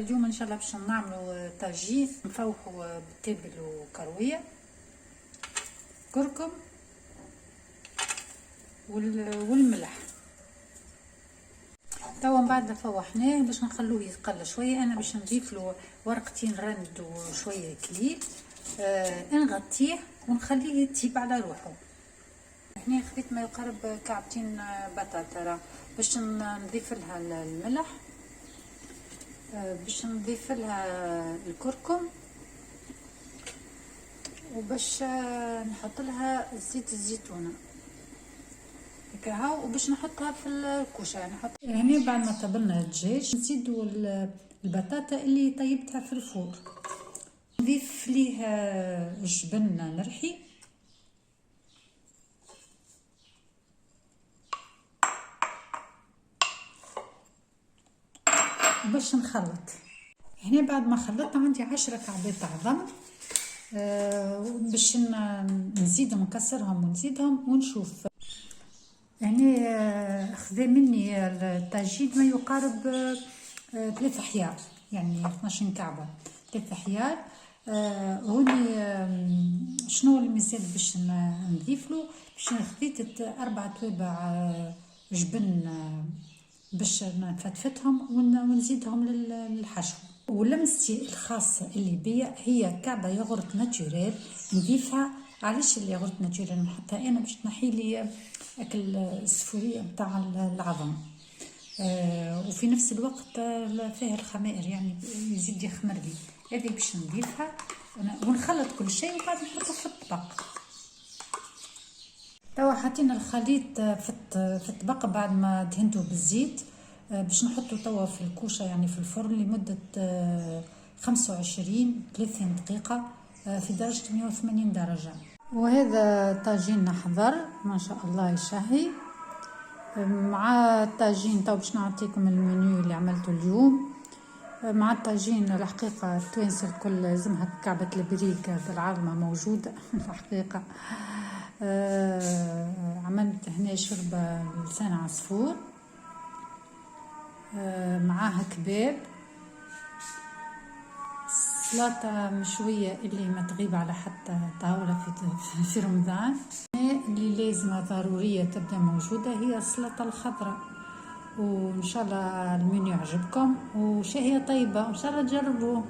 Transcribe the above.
اليوم ان شاء الله باش نعملوا طاجين نفوحوا بالتبل وكرويه كركم والملح. توا من بعد فوحناه باش نخلوه يتقل شويه. انا باش نضيف له ورقتين رند وشويه كليل، نغطيه ونخليه يطيب على روحه. هنا خديت ما يقارب كعبتين بطاطا باش نضيف لها الملح، باش نضيف لها الكركم، وباش نحط لها زيت الزيتونه هكا، وباش نحطها في الكوشه. نحط هنا بعد ما طبلنا الدجاج نزيدوا البطاطا اللي طيبتها في الفور، نضيف ليها جبن نرحي باش نخلط. هنا بعد ما خلطت عندي 10 كعبات عظم، باش نزيدهم نكسرهم ونزيدهم ونشوف. يعني خذا مني الطاجين ما يقارب 3 حيار، يعني 12 كعبة 3 حيار. هوني شنو اللي مازال باش نضيف له؟ باش خديت 4 توابع جبن باش نفتفتهم ونزيدهم للحشو. ولمستي الخاصة اللي بيا هي كعبة ياغورت ناتوريل نضيفها. علاش الياغورت ناتوريل نحطها انا؟ باش تنحي لي اكل السفوريه نتاع العظم، وفي نفس الوقت فيها الخمائر، يعني يزيد يخمر لي. هذه باش نضيفها ونخلط كل شيء وبعد نحطه في الطبق. توا حطينا الخليط في الطبق بعد ما دهنته بالزيت، باش نحطه توا في الكوشه، يعني في الفرن لمده 25-30 دقيقه في درجه 180 درجه. وهذا طاجين نحضر ما شاء الله يشهي. مع الطاجين تو باش نعطيكم المنيو اللي عملته اليوم. مع الطاجين الحقيقه التوانسه الكل لازمها كعبه البريك بالعظمه موجوده الحقيقه. عملت هنا شوربه لسان عصفور، معاها كباب، سلطة مشوية اللي ما تغيب على حتى طاولة في رمضان. اللي لازمة ضرورية تبدا موجودة هي السلطة الخضراء. وإن شاء الله المنيو عجبكم وشهية طيبة، وإن شاء الله تجربوه.